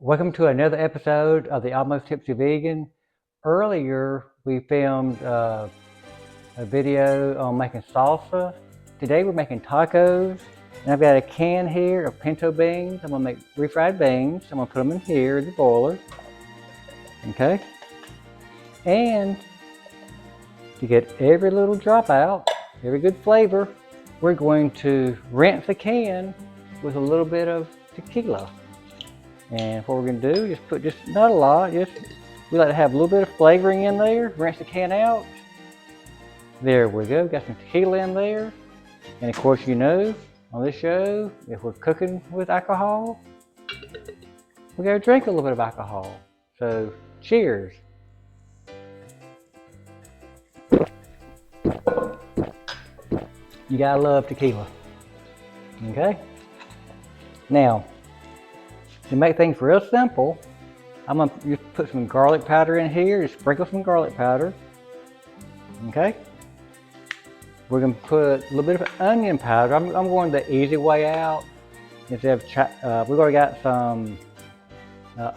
Welcome to another episode of the Almost Tipsy Vegan. Earlier, we filmed a video on making salsa. Today, we're making tacos. And I've got a can here of pinto beans. I'm gonna make refried beans. I'm gonna put them in here in the boiler. Okay? And to get every little drop out, every good flavor, we're going to rinse the can with a little bit of tequila. And what we're going to do is put just not a lot, we like to have a little bit of flavoring in there. Rinse the can out. There we go, got some tequila in there. And of course, you know, on this show, if we're cooking with alcohol, we got to drink a little bit of alcohol. So, cheers. You gotta love tequila. Okay? Now, to make things real simple, I'm gonna just put some garlic powder in here, just sprinkle some garlic powder. Okay? We're gonna put a little bit of onion powder. I'm going the easy way out. Instead of we've already got some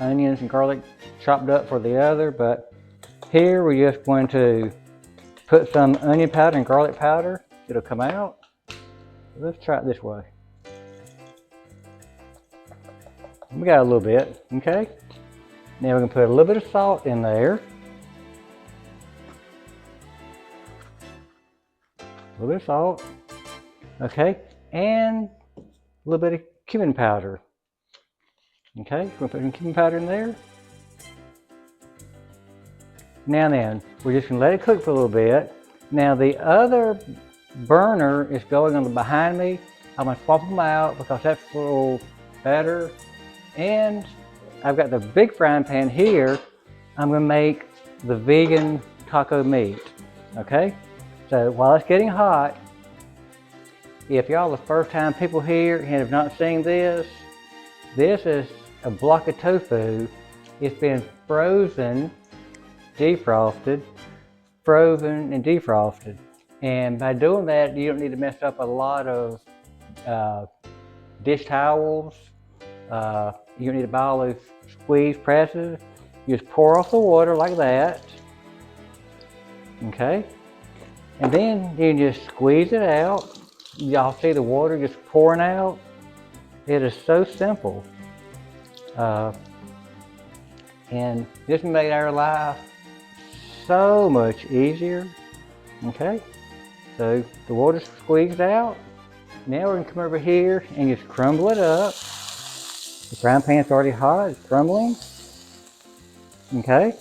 onions and garlic chopped up for the other, but here we're just going to put some onion powder and garlic powder. It'll come out. Let's try it this way. We got a little bit, okay? Now we're gonna put a little bit of salt in there. A little bit of salt, okay? And a little bit of cumin powder. Okay, we're gonna put some cumin powder in there. Now then, we're just gonna let it cook for a little bit. Now the other burner is going on the behind me. I'm gonna swap them out because that's a little better. And I've got the big frying pan here. I'm gonna make the vegan taco meat, okay? So while it's getting hot, if y'all are the first time people here and have not seen this, this is a block of tofu. It's been frozen, defrosted, frozen and defrosted. And by doing that, you don't need to mess up a lot of dish towels. You don't need to buy all those squeeze presses. You just pour off the water like that. Okay? And then you can just squeeze it out. Y'all see the water just pouring out? It is so simple. And this made our life so much easier. Okay? So the water's squeezed out. Now we're gonna come over here and just crumble it up. The frying pan's already hot, it's crumbling. Okay?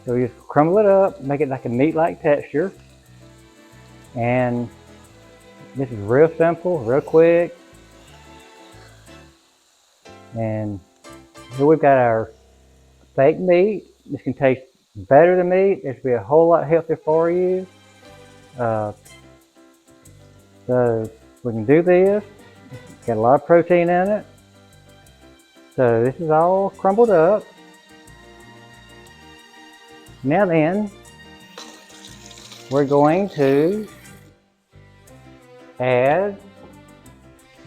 So we just crumble it up, make it like a meat-like texture. And this is real simple, real quick. And here we've got our fake meat. This can taste better than meat. This will be a whole lot healthier for you. So we can do this. Got a lot of protein in it. So this is all crumbled up. Now then, we're going to add,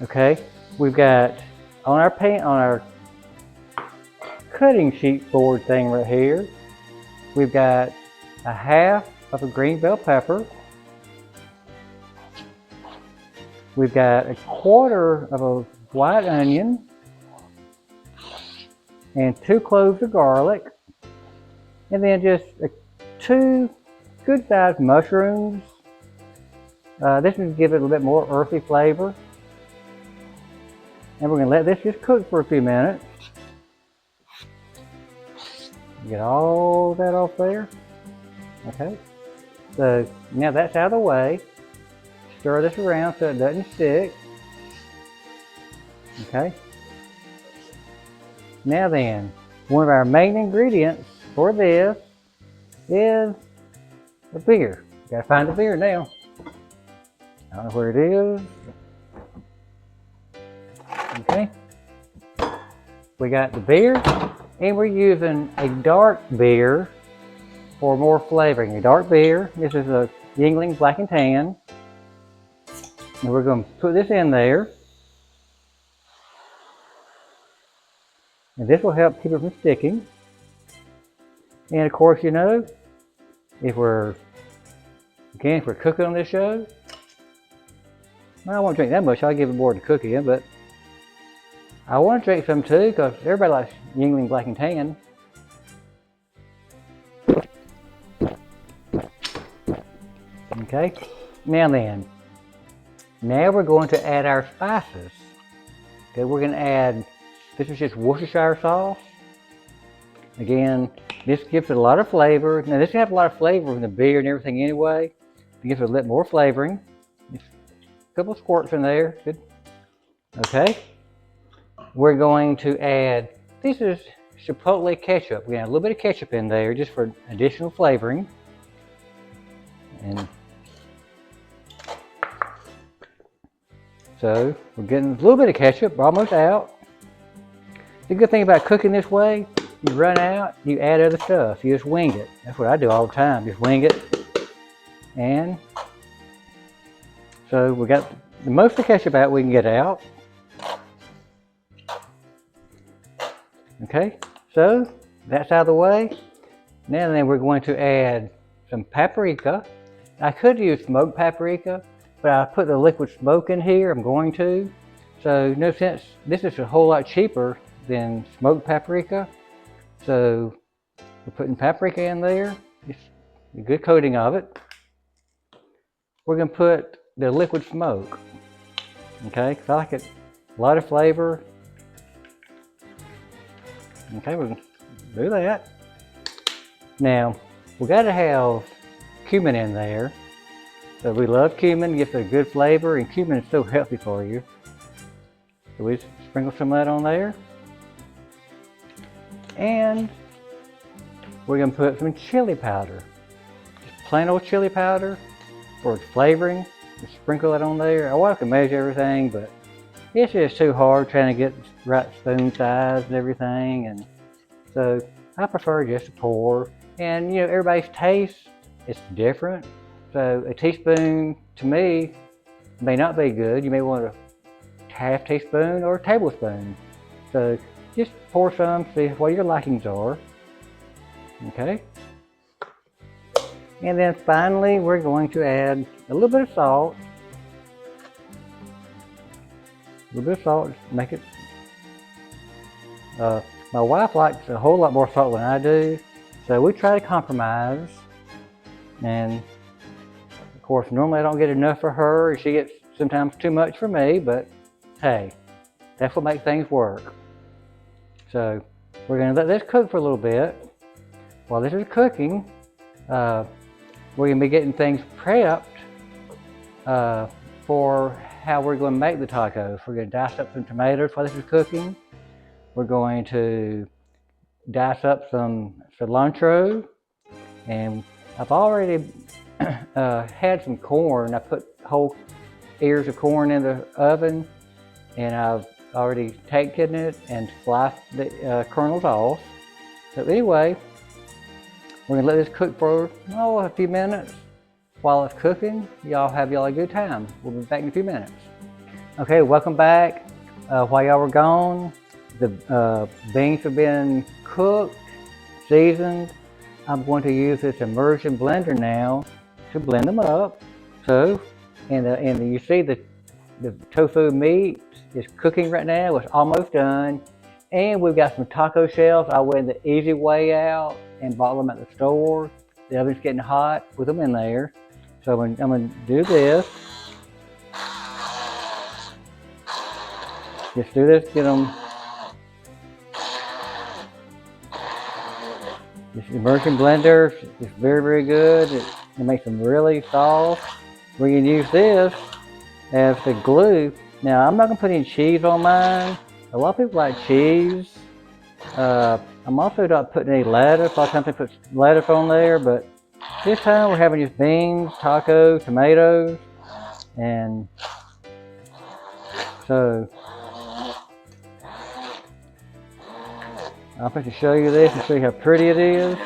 okay, we've got on our cutting sheet board thing right here, we've got a half of a green bell pepper. We've got a quarter of a white onion and 2 cloves of garlic, and then just 2 good sized mushrooms. This will give it a little bit more earthy flavor. And we're going to let this just cook for a few minutes. Get all that off there. Okay. So now that's out of the way. Stir this around so it doesn't stick. Okay. Now then, one of our main ingredients for this is the beer. Gotta find the beer now. I don't know where it is. Okay. We got the beer, and we're using a dark beer for more flavoring. A dark beer. This is a Yingling Black and Tan. And we're going to put this in there. And this will help keep it from sticking. And of course, you know, if we're cooking on this show, well, I won't drink that much. I'll give it more to cook in, but I want to drink some too because everybody likes Yuengling Black and Tan. Okay, now we're going to add our spices. Okay, we're going to add, this is just Worcestershire sauce. Again, this gives it a lot of flavor. Now this has a lot of flavor from the beer and everything anyway. It gives it a little more flavoring. Just a couple of squirts in there, good. Okay, we're going to add, this is Chipotle ketchup. We're going to add a little bit of ketchup in there just for additional flavoring. And so we're getting a little bit of ketchup, we're almost out. The good thing about cooking this way, you run out, you add other stuff. You just wing it. That's what I do all the time, just wing it. And so we got the most of the ketchup out we can get out. Okay, so that's out of the way. Now then we're going to add some paprika. I could use smoked paprika, but I put the liquid smoke in here, I'm going to. So no sense, this is a whole lot cheaper than smoked paprika. So we're putting paprika in there, just a good coating of it. We're gonna put the liquid smoke, okay, because I like it, a lot of flavor. Okay, we're gonna do that. Now, we gotta have cumin in there. So we love cumin, gives it a good flavor, and cumin is so healthy for you. So we sprinkle some of that on there. And we're gonna put some chili powder. Just plain old chili powder for its flavoring. Just sprinkle that on there. I can measure everything, but it's just too hard trying to get the right spoon size and everything. And so I prefer just to pour. And you know, everybody's taste is different. So a teaspoon to me may not be good. You may want a half teaspoon or a tablespoon. So just pour some, see what your likings are. Okay. And then finally, we're going to add a little bit of salt. A little bit of salt, make it. My wife likes a whole lot more salt than I do, so we try to compromise. And of course, normally I don't get enough for her, and she gets sometimes too much for me, but hey, that's what makes things work. So we're going to let this cook for a little bit. While this is cooking, we're going to be getting things prepped for how we're going to make the tacos. We're going to dice up some tomatoes while this is cooking. We're going to dice up some cilantro, and I've already had some corn. I put whole ears of corn in the oven, and I've already taken it and sliced the kernels off. So anyway, we're gonna let this cook for a few minutes. While it's cooking, y'all have a good time. We'll be back in a few minutes. Okay, welcome back. While y'all were gone, the beans have been cooked, seasoned. I'm going to use this immersion blender now to blend them up. So, and you see the tofu meat is cooking right now. It's almost done. And we've got some taco shells. I went the easy way out and bought them at the store. The oven's getting hot, put them in there. So I'm gonna do this. Just do this, get them. This immersion blender is very, very good. It makes them really soft. We're gonna use this as the glue. Now I'm not gonna put any cheese on mine. A lot of people like cheese. I'm also not putting any lettuce. A lot of times they put lettuce on there, but this time we're having just beans, tacos, tomatoes, and so I'm going to show you this and show you how pretty it is.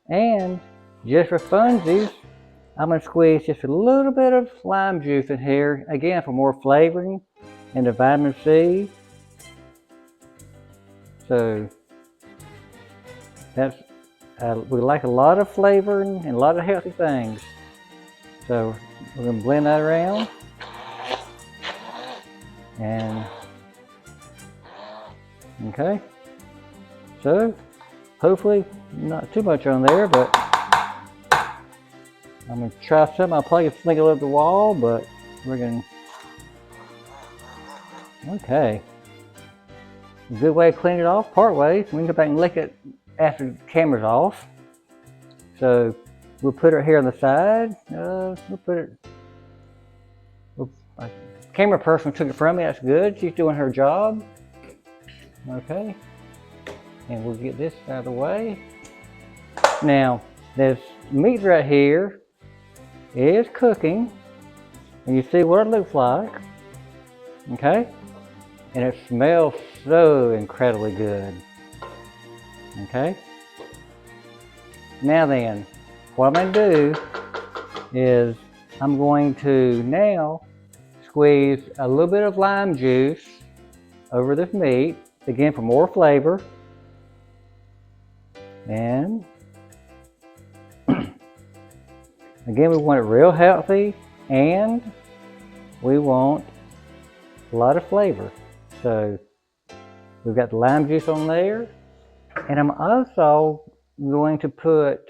And just for funsies, I'm going to squeeze just a little bit of lime juice in here, again for more flavoring and the vitamin C. so that's we like a lot of flavor and a lot of healthy things. So we're gonna blend that around, and okay. So hopefully not too much on there, but I'm gonna try something. I'll probably fling it over the wall, but we're gonna. Okay. Good way to clean it off, part way. We can go back and lick it after the camera's off. So we'll put it here on the side. We'll put it. Camera person took it from me. That's good. She's doing her job. Okay. And we'll get this out of the way. Now, this meat right here is cooking, and you see what it looks like. Okay. And it smells so incredibly good. Okay. Now then, what I'm going to do is I'm going to now squeeze a little bit of lime juice over this meat, again for more flavor. And again, we want it real healthy, and we want a lot of flavor. So we've got the lime juice on there, and I'm also going to put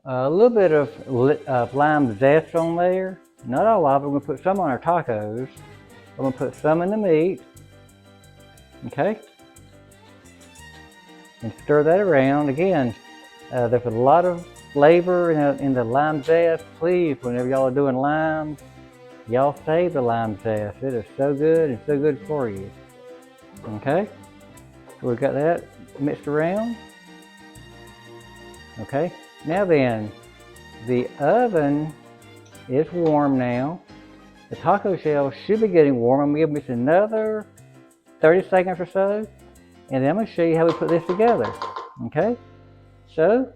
a little bit of lime zest on there. Not all of it. We're going to put some on our tacos. I'm going to put some in the meat. Okay. And stir that around. Again, there's a lot of flavor in the lime zest. Please, whenever y'all are doing limes, y'all save the lime zest. It is so good and so good for you. Okay. So we've got that mixed around. Okay. Now then, the oven is warm now. The taco shell should be getting warm. I'm going to give this another 30 seconds or so, and then I'm going to show you how we put this together. Okay? So,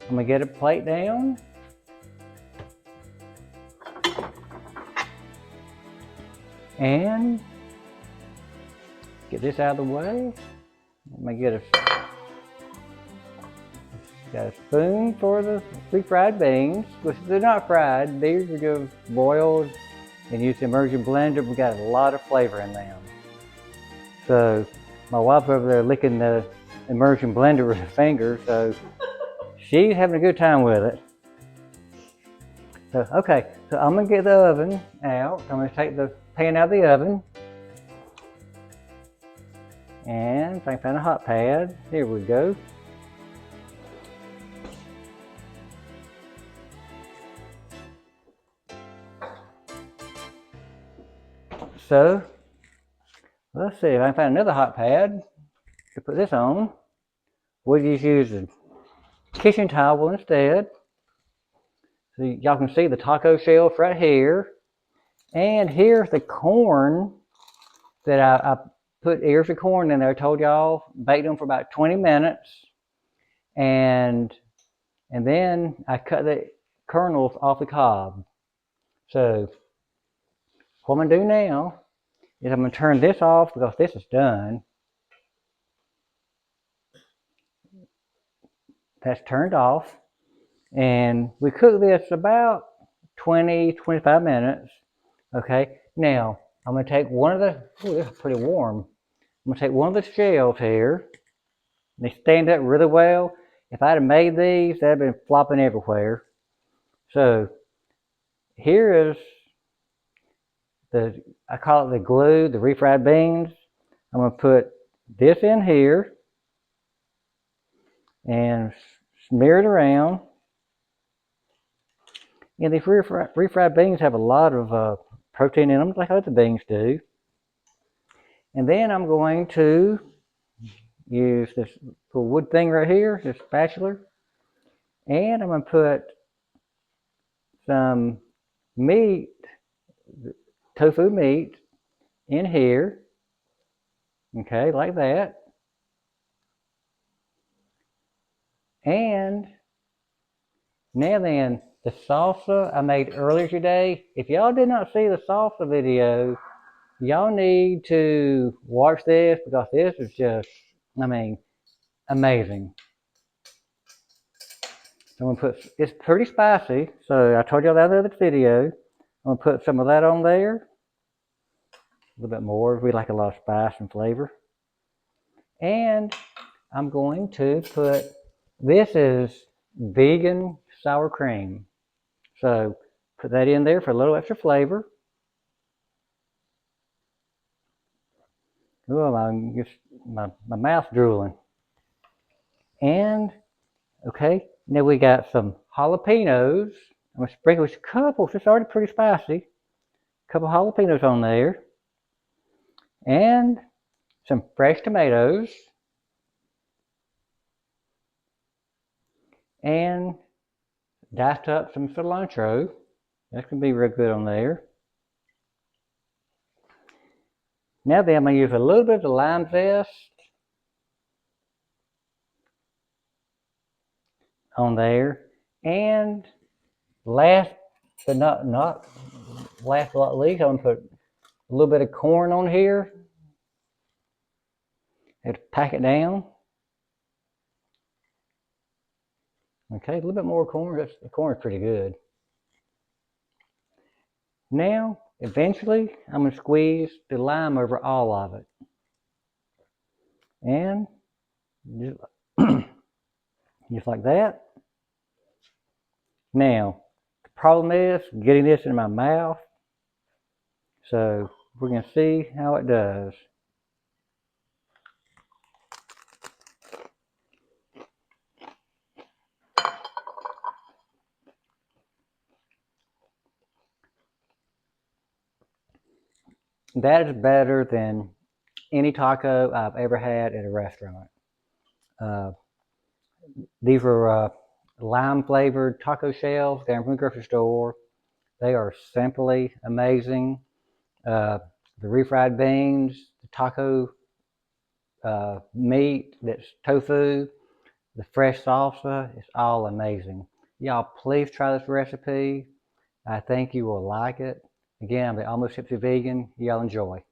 I'm going to get a plate down. And get this out of the way. I'm going to get got a spoon for the refried beans, which they're not fried. These are just boiled and use the immersion blender. We got a lot of flavor in them. So my wife's over there licking the immersion blender with her finger, so she's having a good time with it. So okay, so I'm gonna get the oven out. I'm gonna take the pan out of the oven, and if I can find a hot pad, here we go. So, let's see if I can find another hot pad to put this on. We'll just use a kitchen towel instead. So y'all can see the taco shelf right here. And here's the corn that I put ears of corn in there. I told y'all, baked them for about 20 minutes. And then I cut the kernels off the cob. So, what I'm going to do now is I'm going to turn this off because this is done. That's turned off. And we cook this about 20-25 minutes. Okay, now I'm going to take one of the, oh, this is pretty warm. I'm going to take one of the shells here. They stand up really well. If I'd have made these, they'd have been flopping everywhere. So here is I call it the glue, the refried beans. I'm going to put this in here and smear it around. And these refried beans have a lot of protein in them, like other beans do. And then I'm going to use this little wood thing right here, this spatula. And I'm going to put some meat, tofu meat, in here. Okay, like that. And now then, the salsa I made earlier today. If y'all did not see the salsa video, y'all need to watch this because this is just I mean, amazing. So I'm gonna put, it's pretty spicy, so I told y'all that in the other video. I'm gonna put some of that on there. A little bit more. We like a lot of spice and flavor. And I'm going to put, this is vegan sour cream. So put that in there for a little extra flavor. Oh, my mouth's drooling. And, okay, now we got some jalapenos. I'm going to sprinkle just a couple, it's already pretty spicy. A couple jalapenos on there. And some fresh tomatoes. And diced up some cilantro. That's going to be real good on there. Now then, I'm going to use a little bit of the lime zest on there. And last but not last but not least, I'm going to put a little bit of corn on here. And pack it down. Okay, a little bit more corn. The corn is pretty good. Now, eventually, I'm going to squeeze the lime over all of it. And just like that. Now, the problem is getting this in my mouth. So we're going to see how it does. That is better than any taco I've ever had at a restaurant. These were lime flavored taco shells down from the grocery store. They are simply amazing. The refried beans, the taco meat that's tofu, the fresh salsa, it's all amazing. Y'all please try this recipe. I think you will like it. Again, I'm the Almost Tipsy Vegan. Y'all enjoy.